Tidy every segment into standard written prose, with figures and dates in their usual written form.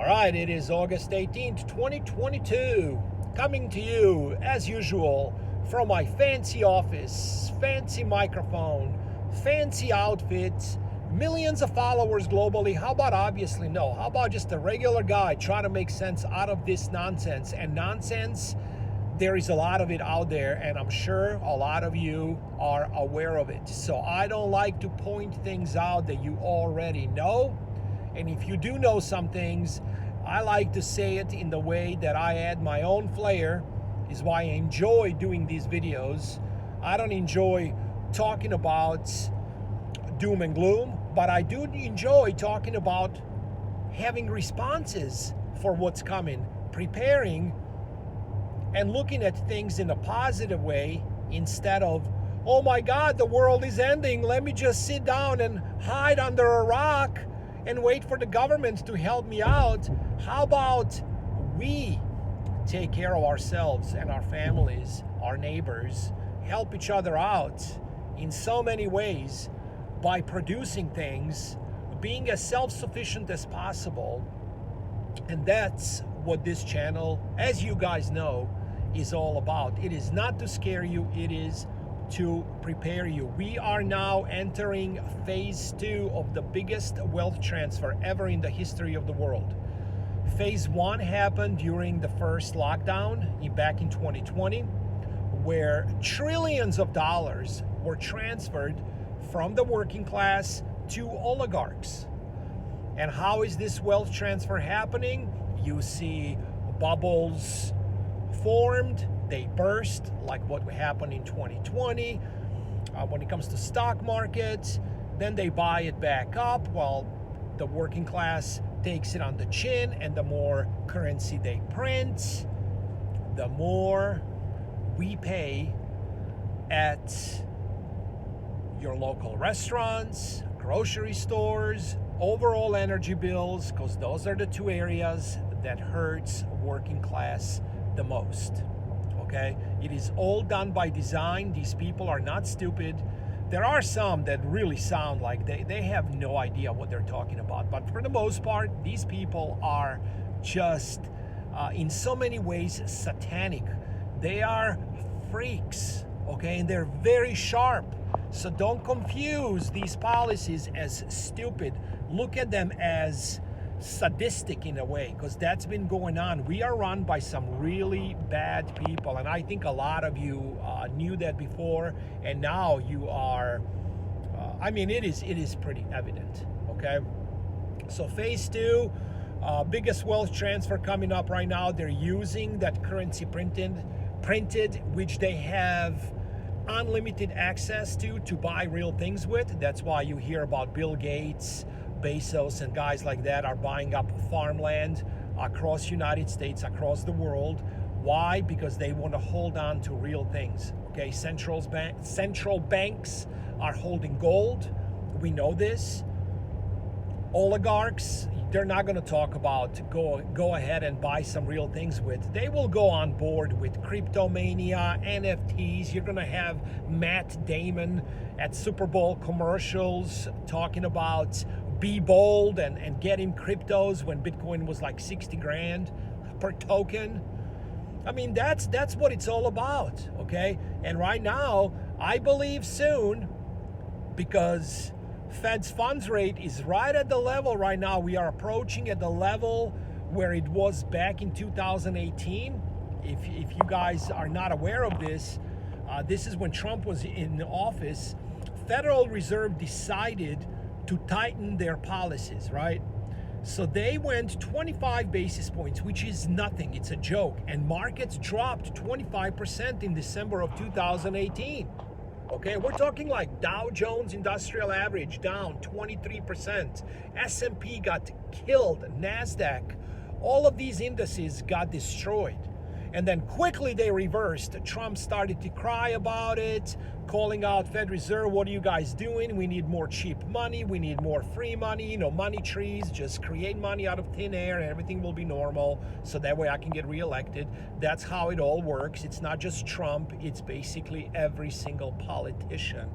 All right, it is August 18th, 2022, coming to you, as usual, from my fancy office, fancy microphone, fancy outfit, millions of followers globally. How about obviously no? How about just a regular guy trying to make sense out of this nonsense? And nonsense, there is a lot of it out there, and I'm sure a lot of you are aware of it. So I don't like to point things out that you already know. And if you do know some things, I like to say it in the way that I add my own flair, is why I enjoy doing these videos. I don't enjoy talking about doom and gloom, but I do enjoy talking about having responses for what's coming, preparing and looking at things in a positive way instead of, oh my God, the world is ending. Let me just sit down and hide under a rock and wait for the government to help me out. How about we take care of ourselves and our families, our neighbors, help each other out in so many ways by producing things, being as self-sufficient as possible. And that's what this channel, as you guys know, is all about. It is not to scare you, it is to prepare you. We are now entering phase 2 of the biggest wealth transfer ever in the history of the world. Phase 1 happened during the first lockdown back in 2020, where trillions of dollars were transferred from the working class to oligarchs. And how is this wealth transfer happening? You see bubbles formed, they burst, like what happened in 2020 when it comes to stock markets. Then they buy it back up while the working class takes it on the chin, and the more currency they print, the more we pay at your local restaurants, grocery stores, overall energy bills, because those are the two areas that hurts working class the most. Okay, it is all done by design. These people are not stupid. There are some that really sound like they have no idea what they're talking about, but for the most part, these people are just in so many ways satanic. They are freaks, okay, and they're very sharp. So don't confuse these policies as stupid. Look at them as sadistic in a way, because that's been going on. We are run by some really bad people, and I think a lot of you knew that before, and now you are it is pretty evident. Okay, so phase 2, biggest wealth transfer coming up right now. They're using that currency printed, which they have unlimited access to buy real things with. That's why you hear about Bill Gates, Bezos, and guys like that are buying up farmland across United States, across the world. Why? Because they want to hold on to real things. Okay, central banks are holding gold. We know this. Oligarchs, they're not going to talk about go ahead and buy some real things with. They will go on board with crypto mania, NFTs. You're going to have Matt Damon at Super Bowl commercials talking about be bold and get in cryptos when Bitcoin was like 60 grand per token. I mean, that's what it's all about, okay? And right now, I believe soon, because Fed's funds rate is right at the level right now. We are approaching at the level where it was back in 2018. If you guys are not aware of this, this is when Trump was in office. Federal Reserve decided to tighten their policies, right? So they went 25 basis points, which is nothing. It's a joke. And markets dropped 25% in December of 2018. Okay, we're talking like Dow Jones Industrial Average down 23%. S&P got killed. NASDAQ. All of these indices got destroyed. And then quickly they reversed. Trump started to cry about it, calling out Fed Reserve, what are you guys doing? We need more cheap money. We need more free money. Money trees, just create money out of thin air and everything will be normal. So that way I can get reelected. That's how it all works. It's not just Trump. It's basically every single politician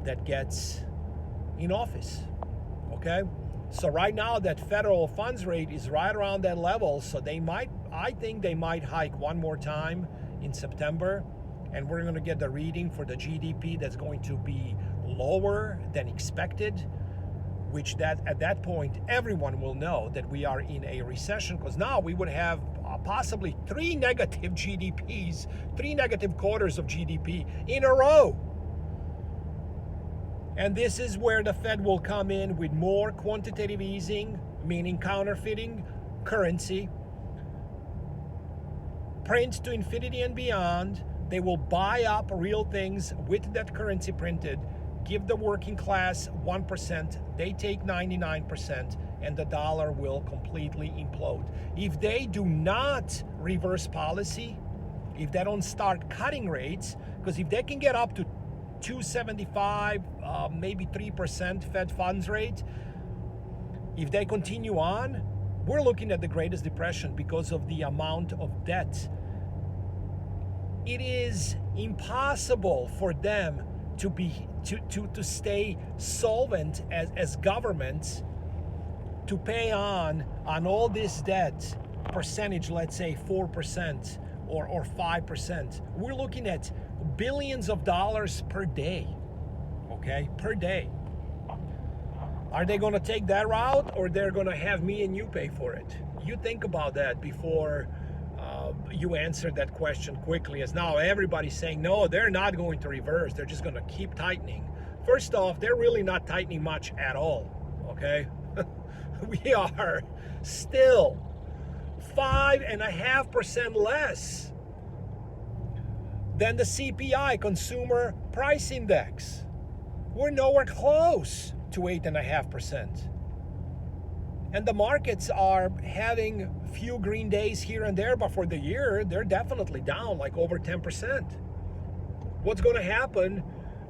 that gets in office. Okay? So right now that federal funds rate is right around that level. So I think they might hike one more time in September. And we're going to get the reading for the GDP that's going to be lower than expected, which at that point, everyone will know that we are in a recession, because now we would have possibly 3 negative GDPs, 3 negative quarters of GDP in a row. And this is where the Fed will come in with more quantitative easing, meaning counterfeiting currency, print to infinity and beyond. They will buy up real things with that currency printed, give the working class 1%, they take 99%, and the dollar will completely implode. If they do not reverse policy, if they don't start cutting rates, because if they can get up to 275, maybe 3% Fed funds rate, if they continue on, we're looking at the greatest depression because of the amount of debt. It is impossible for them to stay solvent as governments, to pay on all this debt percentage, let's say 4% or 5%. We're looking at billions of dollars per day, okay, per day. Are they going to take that route, or they're going to have me and you pay for it? You think about that before you answer that question quickly, as now everybody's saying, no, they're not going to reverse. They're just going to keep tightening. First off, they're really not tightening much at all, okay? We are still 5.5% less than the CPI, Consumer Price Index. We're nowhere close to 8.5%. And the markets are having few green days here and there, but for the year, they're definitely down like over 10%. What's going to happen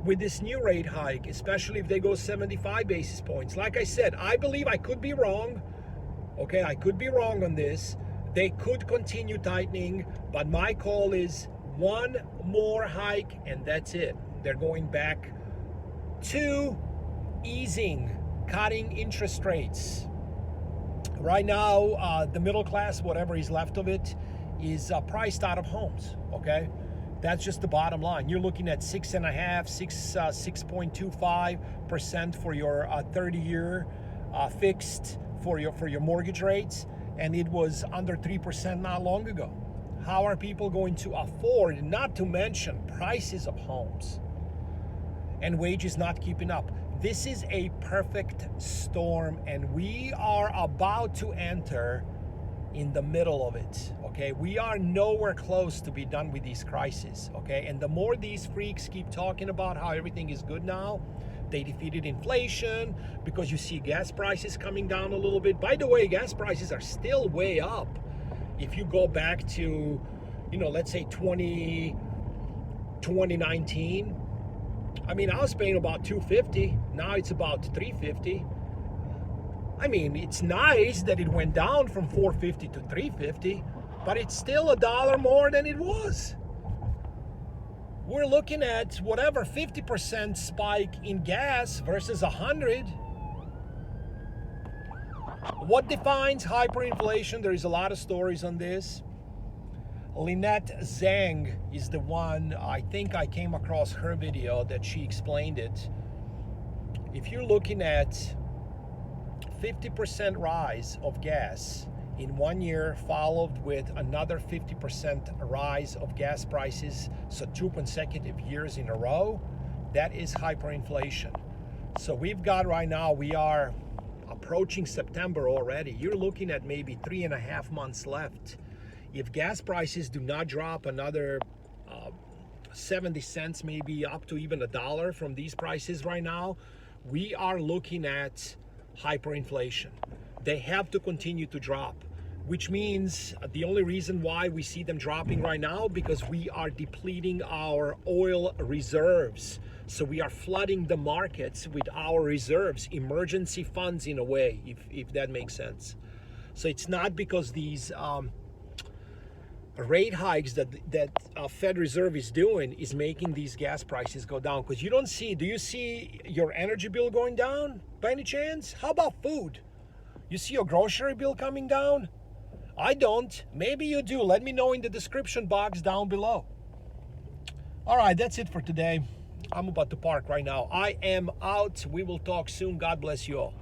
with this new rate hike, especially if they go 75 basis points? Like I said, I believe I could be wrong. Okay, I could be wrong on this. They could continue tightening, but my call is one more hike and that's it. They're going back to easing, cutting interest rates. Right now, the middle class, whatever is left of it, is priced out of homes, okay? That's just the bottom line. You're looking at 6.25% for your 30-year fixed for your mortgage rates, and it was under 3% not long ago. How are people going to afford, not to mention prices of homes and wages not keeping up? This is a perfect storm, and we are about to enter in the middle of it, okay? We are nowhere close to be done with these crises, okay? And the more these freaks keep talking about how everything is good now, they defeated inflation because you see gas prices coming down a little bit. By the way, gas prices are still way up. If you go back to, let's say 2019, I mean, I was paying about $2.50. Now it's about $3.50. I mean, it's nice that it went down from $4.50 to $3.50, but it's still $1 more than it was. We're looking at whatever 50% spike in gas versus 100. What defines hyperinflation? There is a lot of stories on this. Lynette Zhang is the one, I think I came across her video that she explained it. If you're looking at 50% rise of gas in 1 year, followed with another 50% rise of gas prices, so 2 consecutive years in a row, that is hyperinflation. So we've got right now, we are approaching September already. You're looking at maybe 3.5 months left. If gas prices do not drop another 70 cents, maybe up to even $1 from these prices right now, we are looking at hyperinflation. They have to continue to drop, which means the only reason why we see them dropping right now, because we are depleting our oil reserves. So we are flooding the markets with our reserves, emergency funds in a way, if that makes sense. So it's not because these rate hikes that Fed Reserve is doing is making these gas prices go down. Because do you see your energy bill going down by any chance? How about food? You see your grocery bill coming down? I don't. Maybe you do. Let me know in the description box down below. All right, that's it for today. I'm about to park right now. I am out. We will talk soon. God bless you all.